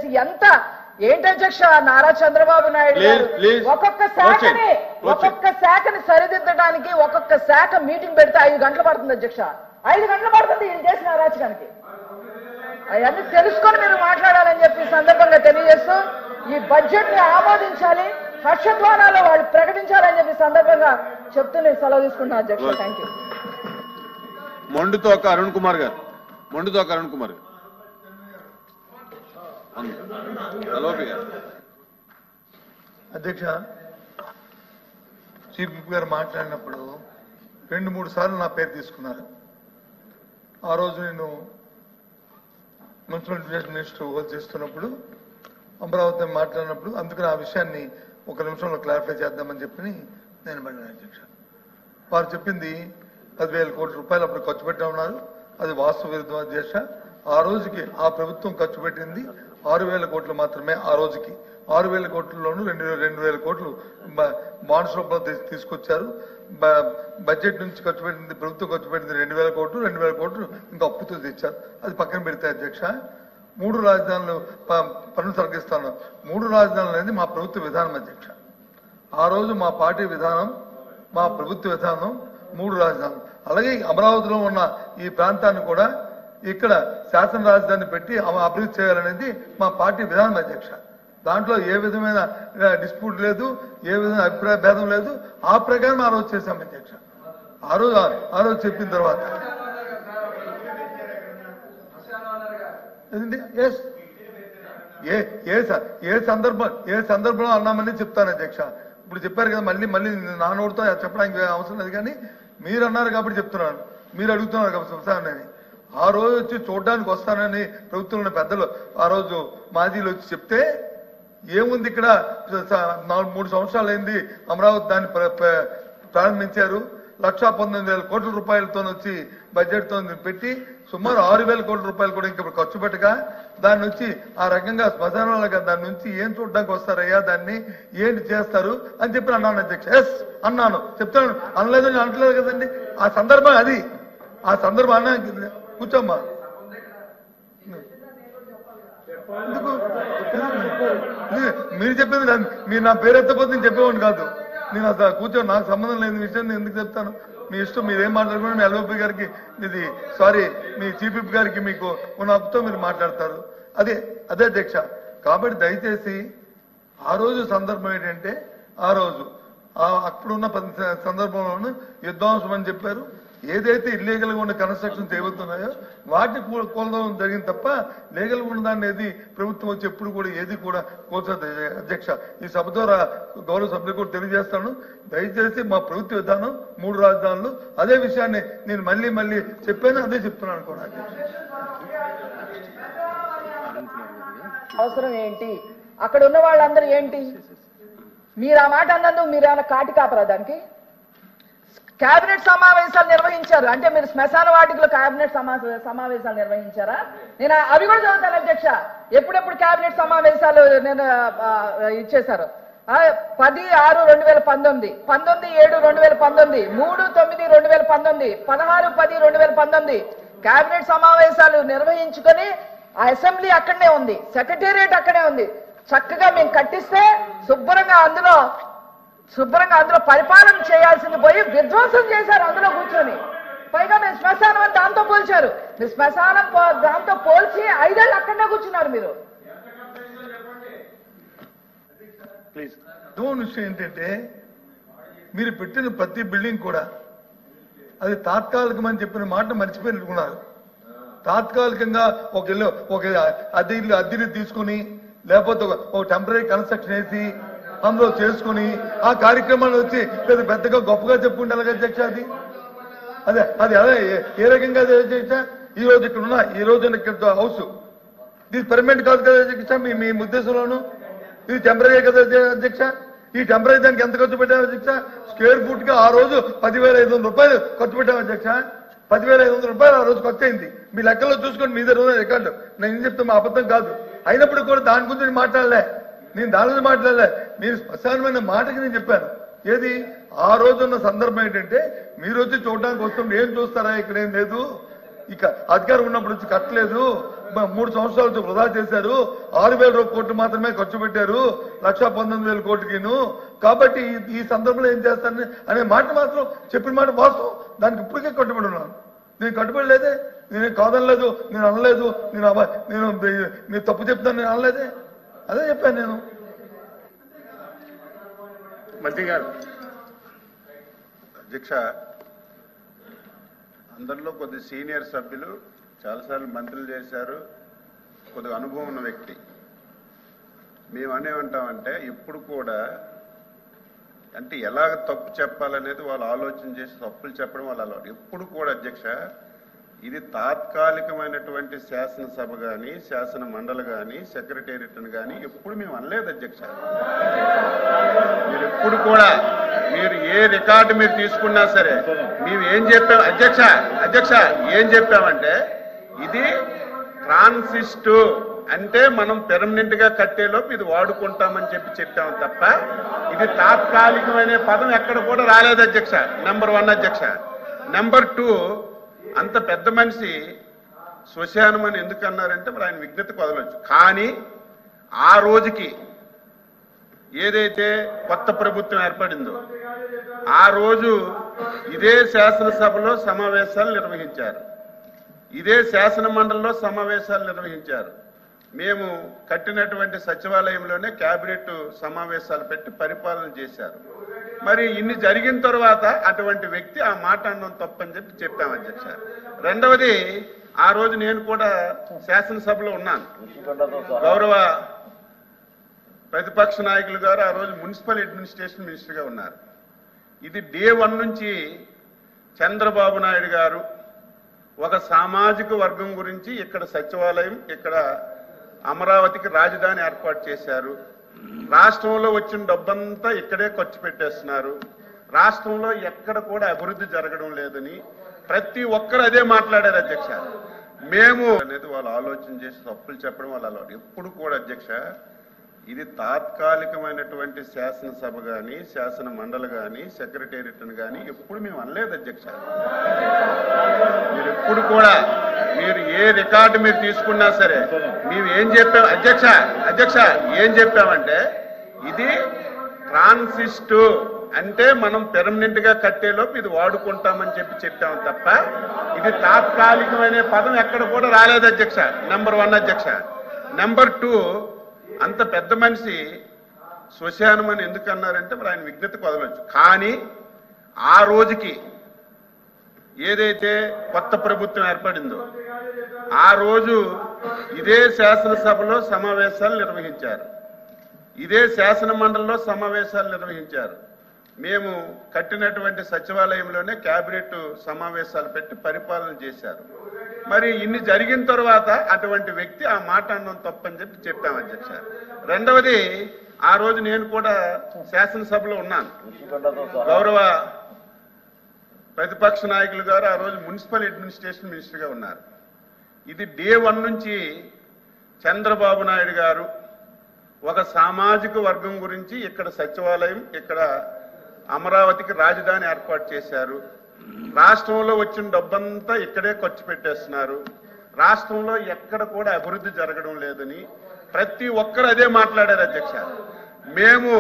చేసి ఎంత ఏంటి అధ్యక్ష నారా చంద్రబాబు నాయుడు గారు ఒక్కొక్క శాఖని సరిదిద్దడానికి ఒక్కొక్క శాఖ మీటింగ్ పెడితే 5 గంటలు పడుతుంది అధ్యక్ష. 5 గంటలు పడుతుంది ఈయన చేసిన అరాచకానికి. అవన్నీ తెలుసుకొని మీరు మాట్లాడాలని చెప్పి సందర్భంగా తెలియజేస్తూ ఈ బడ్జెట్ ని ఆమోదించాలి, హర్షధ్వానాలు వాళ్ళు ప్రకటించాలని చెప్పి సందర్భంగా చెప్తూ నేను సెలవు తీసుకుంటున్నాను అధ్యక్ష. Thank you. మొండుతోక అరుణ్ కుమార్ గారు. అధ్యక్ష, చీఫ్ విప్ గారు మాట్లాడినప్పుడు 2-3 సార్లు నా పేరు తీసుకున్నారు. ఆ రోజు నేను మున్సిపల్ ఎడ్యుకేషన్ మినిస్టర్ హోల్డ్ చేస్తున్నప్పుడు అమరావతి మాట్లాడినప్పుడు అందుకని ఆ విషయాన్ని 1 నిమిషంలో క్లారిఫై చేద్దామని చెప్పి నేను పడినాను అధ్యక్ష. వారు చెప్పింది 10,000 కోట్ల రూపాయలు అప్పుడు ఖర్చు పెట్టామన్నారు. అది వాస్తవ విరుద్ధం అధ్యక్ష. ఆ రోజుకి ఆ ప్రభుత్వం ఖర్చు పెట్టింది 6,000 కోట్లు మాత్రమే. ఆ రోజుకి 6,000 కోట్లలోనూ 2,000 కోట్లు బాండ్స్ రూపంలో తీసుకొచ్చారు. బడ్జెట్ నుంచి ఖర్చు పెట్టింది, ప్రభుత్వం ఖర్చు పెట్టింది 2,000 కోట్లు, 2,000 కోట్లు ఇంకా అప్పుతో తెచ్చారు. అది పక్కన పెడితే అధ్యక్ష, 3 రాజధానులు పన్ను తగ్గిస్తాను. 3 రాజధానులు అనేది మా ప్రభుత్వ విధానం అధ్యక్ష. ఆ రోజు మా పార్టీ విధానం, మా ప్రభుత్వ విధానం 3 రాజధానులు. అలాగే అమరావతిలో ఉన్న ఈ ప్రాంతాన్ని కూడా ఇక్కడ శాసన రాజధాని పెట్టి అభివృద్ధి చేయాలనేది మా పార్టీ విధానం అధ్యక్ష. దాంట్లో ఏ విధమైన డిస్ప్యూట్ లేదు, ఏ విధమైన అభిప్రాయ భేదం లేదు. ఆ ప్రకారం ఆ రోజు చేశాం అధ్యక్ష. ఆ రోజు చెప్పిన తర్వాత ఏ సందర్భంలో అన్నామని చెప్తాను అధ్యక్ష. ఇప్పుడు చెప్పారు కదా, మళ్ళీ నా నోటితో చెప్పడానికి అవసరం లేదు. కానీ మీరు అన్నారు కాబట్టి చెప్తున్నాను, మీరు అడుగుతున్నారు కాబట్టి చెప్తానని. ఆ రోజు వచ్చి చూడడానికి వస్తానని ప్రభుత్వంలో పెద్దలు ఆ రోజు మాజీలు వచ్చి చెప్తే ఏముంది, ఇక్కడ 3 సంవత్సరాలు అయింది అమరావతి దాన్ని ప్రారంభించారు. 1,19,000 కోట్ల రూపాయలతో వచ్చి బడ్జెట్ తో పెట్టి సుమారు 6,000 కోట్ల రూపాయలు కూడా ఇంకా ఖర్చు పెట్టగా దాని నుంచి ఆ రకంగా శ్మశానాలుగా దాని నుంచి ఏం చూడడానికి వస్తారయ్యా, దాన్ని ఏంటి చేస్తారు అని చెప్పి అన్నాను అధ్యక్ష. అన్నాను, చెప్తాను, అనలేదు అనట్లేదు కదండి. ఆ సందర్భం అది, ఆ సందర్భం అన్నా. కూర్చోమ్మా, మీరు చెప్పింది మీరు నా పేరు ఎత్తపోతే నేను చెప్పేవాడిని కాదు. నేను అసలు కూర్చోండి, నాకు సంబంధం లేని విషయం నేను ఎందుకు చెప్తాను. మీ ఇష్టం, మీరేం మాట్లాడుకుని మీ ఎల్ఓపీ గారికి మీది మీ చీఫ్ విప్ గారికి మీకు ఉన్న హక్కుతో మీరు మాట్లాడతారు. అదే అధ్యక్ష. కాబట్టి దయచేసి ఆ రోజు సందర్భం ఏంటంటే, ఆ రోజు అప్పుడున్న సందర్భంలోనూ యుద్ధాంశం అని చెప్పారు. ఏదైతే ఇల్లీగల్ గా ఉన్న కన్స్ట్రక్షన్స్ ఏవవుతున్నాయో వాటిని కూలడం జరిగింది తప్ప లీగల్ గా ఉన్నదాన్ని ప్రభుత్వం వచ్చి ఎప్పుడు కూడా ఏది కూడా కూల్చదు అధ్యక్ష. ఈ సభ ద్వారా గౌరవ సభ్యులు కూడా తెలియజేస్తాను, దయచేసి మా ప్రభుత్వ విధానం 3 రాజధానులు. అదే విషయాన్ని నేను మళ్ళీ చెప్పాను, అదే చెప్తున్నాను కూడా అధ్యక్ష. అవసరం ఏంటి, అక్కడ ఉన్న వాళ్ళందరూ ఏంటి, మీరు ఆ మాట అన్నందుకు మీరు ఏమైనా కాటి కాపరా దానికి? కేబినెట్ సమావేశాలు నిర్వహించారు అంటే మీరు శ్మశాన వాటికలో కేబినెట్ సమావేశాలు నిర్వహించారా? నేను అవి కూడా చదువుతాను అధ్యక్ష. ఎప్పుడెప్పుడు కేబినెట్ సమావేశాలు నేను ఇచ్చేశారు? 10/6/2019, 19/7/2019, 3/9/2019, 16/10/2019 కేబినెట్ సమావేశాలు నిర్వహించుకొని ఆ అసెంబ్లీ అక్కడనే ఉంది, సెక్రటేరియట్ అక్కడే ఉంది. చక్కగా మేము కట్టిస్తే శుభ్రంగా అందులో పరిపాలన చేయాల్సింది పోయి విధ్వంసం చేశారు అందులో కూర్చొని. పైగా మీరు శ్మశానం అని దాంతో పోల్చారు. మీరు శ్మశానం దాంతో పోల్చి 5 ఏళ్ళు అక్కడనే కూర్చున్నారు మీరు. విషయం ఏంటంటే, మీరు పెట్టిన ప్రతి బిల్డింగ్ కూడా అది తాత్కాలికమని చెప్పిన మాట మర్చిపోయినట్టుకున్నారు. తాత్కాలికంగా ఒక అద్దెని తీసుకుని లేకపోతే ఒక టెంపరీ కన్స్ట్రక్షన్ వేసి అందులో చేసుకుని ఆ కార్యక్రమాలు వచ్చి పెద్దగా గొప్పగా చెప్పుకుంటారు అధ్యక్ష. అది అదే ఏ రకంగా అధ్యక్ష. ఈ రోజు ఇక్కడ ఉన్న ఈ రోజు ఇక్కడ హౌస్ ఇది పర్మనెంట్ కాదు కదా అధ్యక్ష. మీ ఉద్దేశంలోను ఇది టెంపరీ కదా అధ్యక్ష. ఈ టెంపరీ దానికి ఎంత ఖర్చు పెట్టాము అధ్యక్ష? స్క్వేర్ ఫుట్ గా ఆ రోజు 10,500 రూపాయలు ఖర్చు పెట్టాము అధ్యక్ష. 10,500 రూపాయలు ఆ రోజు ఖర్చు అయింది. మీ లెక్కల్లో చూసుకోండి, మీ దగ్గర ఉన్న రికార్డు. నేను ఏం చెప్తాను, అబద్ధం కాదు. అయినప్పుడు కూడా దాని గురించి మాట్లాడలే, నేను దాని గురించి మాట్లాడలే. మీరు స్పష్టమైన మాటకి నేను చెప్పాను. ఏది ఆ రోజున్న సందర్భం ఏంటంటే, మీరు వచ్చి చూడడానికి వస్తుంటే ఏం చూస్తారా, ఇక్కడ ఏం లేదు, ఇక అధికారం ఉన్నప్పుడు నుంచి కట్టలేదు, 3 సంవత్సరాలు వృధా చేశారు, 6,000 కోట్లు మాత్రమే ఖర్చు పెట్టారు 1,19,000 కోట్లకిను. కాబట్టి ఈ సందర్భంలో ఏం చేస్తారని అనే మాట మాత్రం చెప్పిన మాట వాస్తవం. దానికి ఇప్పటికే కట్టుబడి ఉన్నాను. నేను కట్టుబడి లేదే, నేనేం కాదనలేదు, నేను అనలేదు, నేను మీరు తప్పు చెప్తాను నేను అనలేదే, అదే చెప్పాను నేను. మంత్రి గారు. అధ్యక్ష, అందరిలో కొద్ది సీనియర్ సభ్యులు చాలాసార్లు మంత్రులు చేశారు, కొద్దిగా అనుభవం ఉన్న వ్యక్తి. మేము అనేమంటామంటే ఇప్పుడు కూడా అంటే ఎలాగ తప్పు చెప్పాలనేది వాళ్ళు ఆలోచన చేసి తప్పులు చెప్పడం వాళ్ళు అలవాటు. ఎప్పుడు కూడా అధ్యక్ష ఇది తాత్కాలికమైనటువంటి శాసనసభ కానీ శాసన మండలి కానీ సెక్రటేరియట్ని కానీ ఎప్పుడు మేము అనలేదు అధ్యక్ష. మీరు ఎప్పుడు కూడా మీరు ఏ రికార్డు మీరు తీసుకున్నా సరే మేము ఏం చెప్పాం అధ్యక్ష ఏం చెప్పామంటే ఇది ట్రాన్సిస్ట్ అంటే మనం పెర్మనెంట్ గా కట్టేలోపు ఇది వాడుకుంటామని చెప్పాము తప్ప ఇది తాత్కాలికమైన పదం ఎక్కడ కూడా రాలేదు అధ్యక్ష. నెంబర్ 1 అధ్యక్ష. నెంబర్ 2 అంత పెద్ద మనిషి శ్మశానం అని ఎందుకు అన్నారంటే మరి ఆయన విజ్ఞతకు వదలొచ్చు. కానీ ఆ రోజుకి ఏదైతే కొత్త ప్రభుత్వం ఏర్పడిందో ఆ రోజు ఇదే శాసనసభలో సమావేశాలు నిర్వహించారు, ఇదే శాసన మండలిలో సమావేశాలు నిర్వహించారు. మేము కట్టినటువంటి సచివాలయంలోనే కేబినెట్ సమావేశాలు పెట్టి పరిపాలన చేశారు. మరి ఇన్ని జరిగిన తర్వాత అటువంటి వ్యక్తి ఆ మాట అన్నం తప్పని చెప్పాం అధ్యక్ష. రెండవది, ఆ రోజు నేను కూడా శాసనసభలో ఉన్నాను. గౌరవ ప్రతిపక్ష నాయకులు గారు ఆ రోజు మున్సిపల్ అడ్మినిస్ట్రేషన్ మినిస్టర్గా ఉన్నారు. ఇది డే 1 నుంచి చంద్రబాబు నాయుడు గారు ఒక సామాజిక వర్గం గురించి ఇక్కడ సచివాలయం, ఇక్కడ అమరావతికి రాజధాని ఏర్పాటు చేశారు. రాష్ట్రంలో వచ్చిన డబ్బంతా ఇక్కడే ఖర్చు పెట్టేస్తున్నారు, రాష్ట్రంలో ఎక్కడ కూడా అభివృద్ధి జరగడం లేదని ప్రతి ఒక్కరు అదే మాట్లాడారు అధ్యక్ష. మేము అనేది వాళ్ళు ఆలోచన చేసి తప్పులు చెప్పడం వాళ్ళ అలవాటు. ఎప్పుడు కూడా అధ్యక్ష ఇది తాత్కాలికమైనటువంటి శాసనసభ కానీ శాసన మండలి కానీ సెక్రటేరియట్ని కానీ ఎప్పుడు మేము అనలేదు అధ్యక్ష. మీరు ఎప్పుడు కూడా మీరు ఏ రికార్డు మీరు తీసుకున్నా సరే మేము ఏం చెప్పాం అధ్యక్ష ఏం చెప్పామంటే ఇది ట్రాన్సిస్ట్ అంటే మనం పెర్మనెంట్ గా కట్టేలోపు ఇది వాడుకుంటామని చెప్పాము తప్ప ఇది తాత్కాలికమైన పదం ఎక్కడ కూడా రాలేదు అధ్యక్ష. నెంబర్ 1 అధ్యక్ష. నెంబర్ 2 అంత పెద్ద మనిషి శ్మశానం అని ఎందుకు అన్నారంటే మరి ఆయన విజ్ఞతకు వదలొచ్చు. కానీ ఆ రోజుకి ఏదైతే కొత్త ప్రభుత్వం ఏర్పడిందో ఆ రోజు ఇదే శాసనసభలో సమావేశాలు నిర్వహించారు, ఇదే శాసన మండలిలో సమావేశాలు నిర్వహించారు. మేము కట్టినటువంటి సచివాలయంలోనే కేబినెట్ సమావేశాలు పెట్టి పరిపాలన చేశారు. మరి ఇన్ని జరిగిన తర్వాత అటువంటి వ్యక్తి ఆ మాట అన్నం తప్పని చెప్పాం అధ్యక్ష. రెండవది, ఆ రోజు నేను కూడా శాసనసభలో ఉన్నాను. గౌరవ ప్రతిపక్ష నాయకులు గారు ఆ రోజు మున్సిపల్ అడ్మినిస్ట్రేషన్ మినిస్టర్గా ఉన్నారు. ఇది డే 1 నుంచి చంద్రబాబు నాయుడు గారు ఒక సామాజిక వర్గం గురించి ఇక్కడ సచివాలయం, ఇక్కడ అమరావతికి రాజధాని ఏర్పాటు చేశారు. రాష్ట్రంలో వచ్చిన డబ్బంతా ఇక్కడే ఖర్చు పెట్టేస్తున్నారు, రాష్ట్రంలో ఎక్కడ కూడా అభివృద్ధి జరగడం లేదని ప్రతి ఒక్కరు అదే మాట్లాడారు అధ్యక్ష. మేము